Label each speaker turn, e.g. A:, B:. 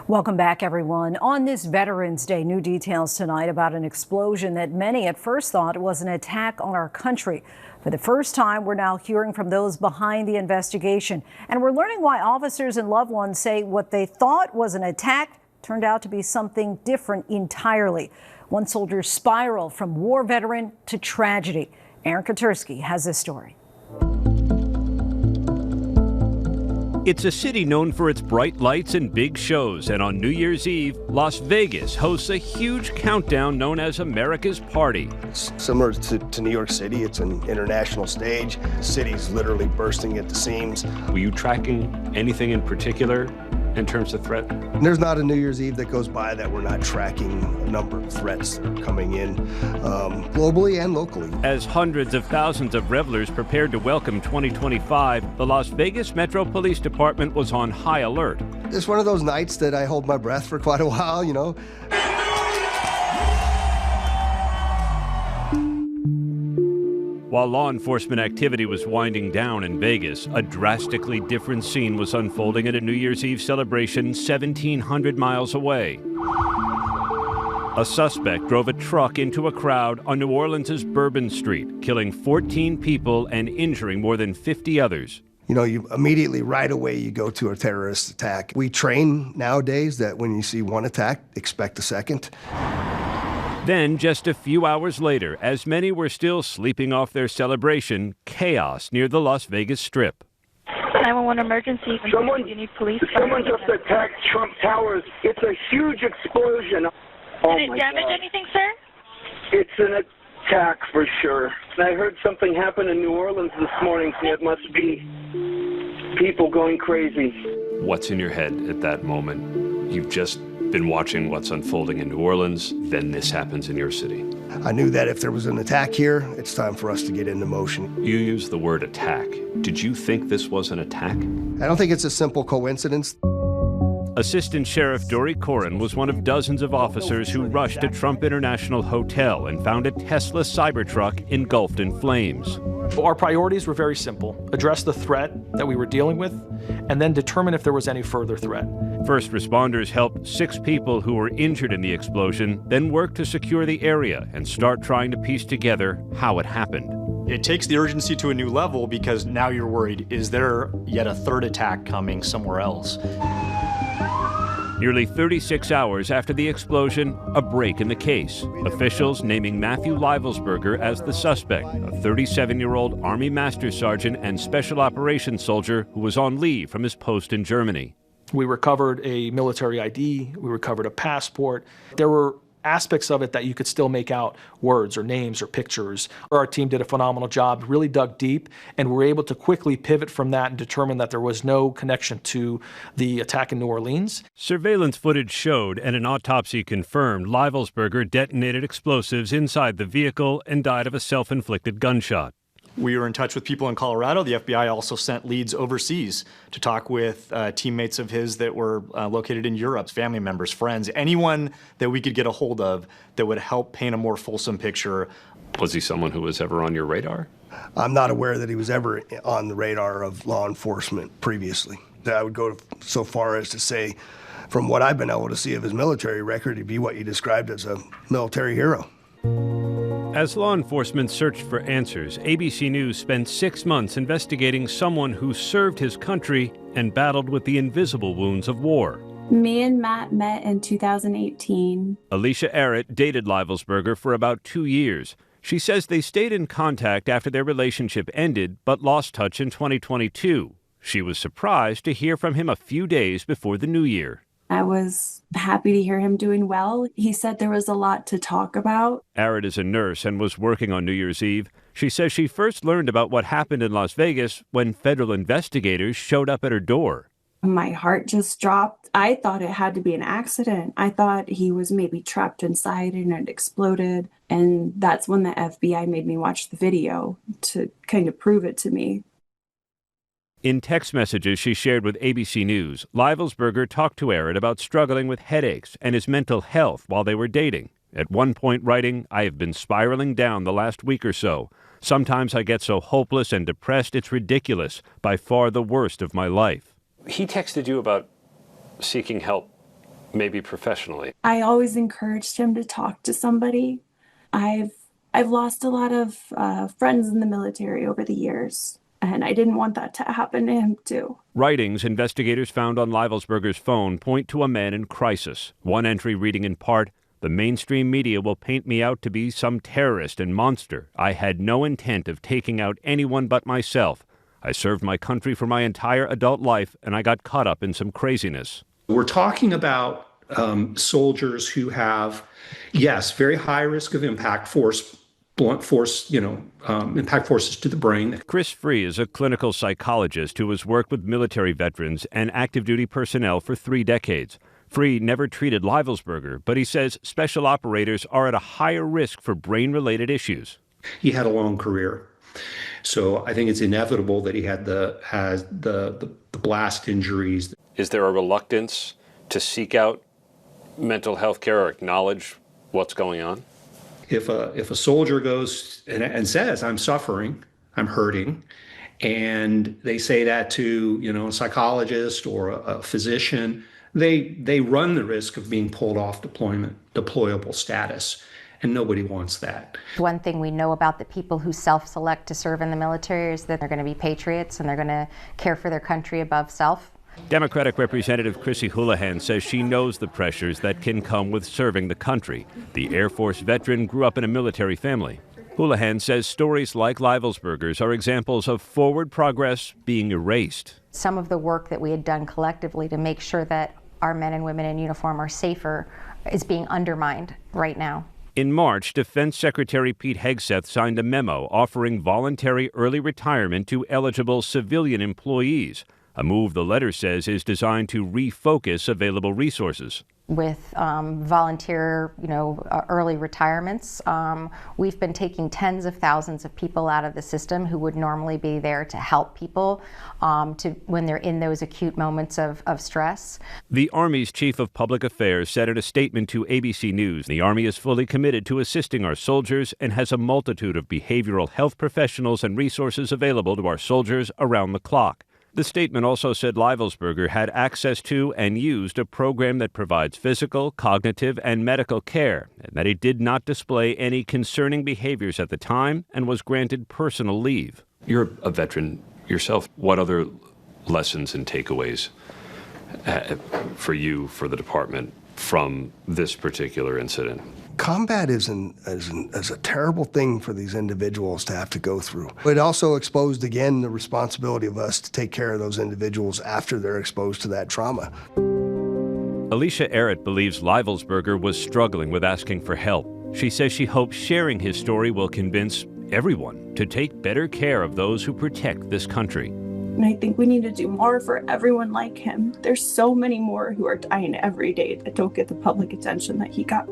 A: Welcome back, everyone. On this Veterans Day, new details tonight about an explosion that many at first thought was an attack on our country. For the first time, we're now hearing from those behind the investigation, and we're learning why officers and loved ones say what they thought was an attack turned out to be something different entirely. One soldier's spiral from war veteran to tragedy. Aaron Katursky has this story.
B: It's a city known for its bright lights and big shows, and on New Year's Eve, Las Vegas hosts a huge countdown known as America's Party.
C: It's similar to New York City. It's an international stage. The city's literally bursting at the seams.
D: Were you tracking anything in particular in terms of threat?
C: There's not a New Year's Eve that goes by that we're not tracking a number of threats that are coming in globally and locally.
B: As hundreds of thousands of revelers prepared to welcome 2025, the Las Vegas Metro Police Department was on high alert.
C: It's one of those nights that I hold my breath for quite a while, you know.
B: While law enforcement activity was winding down in Vegas, a drastically different scene was unfolding at a New Year's Eve celebration 1,700 miles away. A suspect drove a truck into a crowd on New Orleans' Bourbon Street, killing 14 people and injuring more than 50 others.
C: You know, you immediately, right away, you go to a terrorist attack. We train nowadays that when you see one attack, expect a second.
B: Then, just a few hours later, as many were still sleeping off their celebration, chaos near the Las Vegas Strip.
E: 911 emergency. You need police.
F: Someone just attacked Trump Towers. It's a huge explosion. Oh,
E: Did it damage anything, sir?
F: It's an attack for sure. I heard something happen in New Orleans this morning, so it must be people going crazy.
D: What's in your head at that moment? You've just been watching what's unfolding in New Orleans, then this happens in your city.
C: I knew that if there was an attack here, it's time for us to get into motion.
D: You used the word attack. Did you think this was an attack?
C: I don't think it's a simple coincidence.
B: Assistant Sheriff Dory Corrin was one of dozens of officers who rushed to Trump International Hotel and found a Tesla Cybertruck engulfed in flames.
G: Our priorities were very simple: address the threat that we were dealing with, and then determine if there was any further threat.
B: First responders helped 6 people who were injured in the explosion, then worked to secure the area and start trying to piece together how it happened.
H: It takes the urgency to a new level because now you're worried, is there yet a third attack coming somewhere else?
B: Nearly 36 hours after the explosion, a break in the case. Officials naming Matthew Livelsberger as the suspect, a 37-year-old Army Master Sergeant and Special Operations soldier who was on leave from his post in Germany.
G: We recovered a military ID, we recovered a passport. There were aspects of it that you could still make out words or names or pictures. Our team did a phenomenal job, really dug deep, and were able to quickly pivot from that and determine that there was no connection to the attack in New Orleans.
B: Surveillance footage showed and an autopsy confirmed Livelsberger detonated explosives inside the vehicle and died of a self-inflicted gunshot.
H: We were in touch with people in Colorado. The FBI also sent leads overseas to talk with teammates of his that were located in Europe, family members, friends, anyone that we could get a hold of that would help paint a more fulsome picture.
D: Was he someone who was ever on your radar?
C: I'm not aware that he was ever on the radar of law enforcement previously. I would go so far as to say, from what I've been able to see of his military record, he'd be what you described as a military hero.
B: As law enforcement searched for answers, ABC News spent 6 months investigating someone who served his country and battled with the invisible wounds of war.
I: Me and Matt met in 2018.
B: Alicia Arrett dated Livelsberger for about 2 years. She says they stayed in contact after their relationship ended, but lost touch in 2022. She was surprised to hear from him a few days before the new year.
I: I was happy to hear him doing well. He said there was a lot to talk about.
B: Arrett is a nurse and was working on New Year's Eve. She says she first learned about what happened in Las Vegas when federal investigators showed up at her door.
I: My heart just dropped. I thought it had to be an accident. I thought he was maybe trapped inside and it exploded. And that's when the FBI made me watch the video to kind of prove it to me.
B: In text messages she shared with ABC News, Livelsberger talked to Arrett about struggling with headaches and his mental health while they were dating. At one point writing, "I have been spiraling down the last week or so. Sometimes I get so hopeless and depressed it's ridiculous. By far the worst of my life."
D: He texted you about seeking help maybe professionally?
I: I always encouraged him to talk to somebody. I've lost a lot of friends in the military over the years, and I didn't want that to happen to him too.
B: Writings investigators found on Livelsberger's phone point to a man in crisis. One entry reading in part, "The mainstream media will paint me out to be some terrorist and monster. I had no intent of taking out anyone but myself. I served my country for my entire adult life, and I got caught up in some craziness."
J: We're talking about soldiers who have, yes, very high risk of impact force, blunt force, impact forces to the brain.
B: Chris Free is a clinical psychologist who has worked with military veterans and active duty personnel for 3 decades. Free never treated Livelsberger, but he says special operators are at a higher risk for brain-related issues.
J: He had a long career, so I think it's inevitable that he had the blast injuries.
D: Is there a reluctance to seek out mental health care or acknowledge what's going on?
J: If a soldier goes and says, "I'm suffering, I'm hurting," and they say that to a psychologist or a physician, they run the risk of being pulled off deployable status, and nobody wants that.
K: One thing we know about the people who self-select to serve in the military is that they're going to be patriots and they're going to care for their country above self.
B: Democratic Representative Chrissy Houlihan says she knows the pressures that can come with serving the country. The Air Force veteran grew up in a military family. Houlihan says stories like Livelsberger's are examples of forward progress being erased.
K: Some of the work that we had done collectively to make sure that our men and women in uniform are safer is being undermined right now.
B: In March, Defense Secretary Pete Hegseth signed a memo offering voluntary early retirement to eligible civilian employees, a move the letter says is designed to refocus available resources.
K: With volunteer, early retirements, we've been taking tens of thousands of people out of the system who would normally be there to help people when they're in those acute moments of stress.
B: The Army's Chief of Public Affairs said in a statement to ABC News, the Army is fully committed to assisting our soldiers and has a multitude of behavioral health professionals and resources available to our soldiers around the clock. The statement also said Livelsberger had access to and used a program that provides physical, cognitive, and medical care, and that he did not display any concerning behaviors at the time and was granted personal leave.
D: You're a veteran yourself. What other lessons and takeaways for you, for the department, from this particular incident?
C: Combat is a terrible thing for these individuals to have to go through. It also exposed, again, the responsibility of us to take care of those individuals after they're exposed to that trauma.
B: Alicia Errett believes Livelsberger was struggling with asking for help. She says she hopes sharing his story will convince everyone to take better care of those who protect this country.
I: And I think we need to do more for everyone like him. There's so many more who are dying every day that don't get the public attention that he got.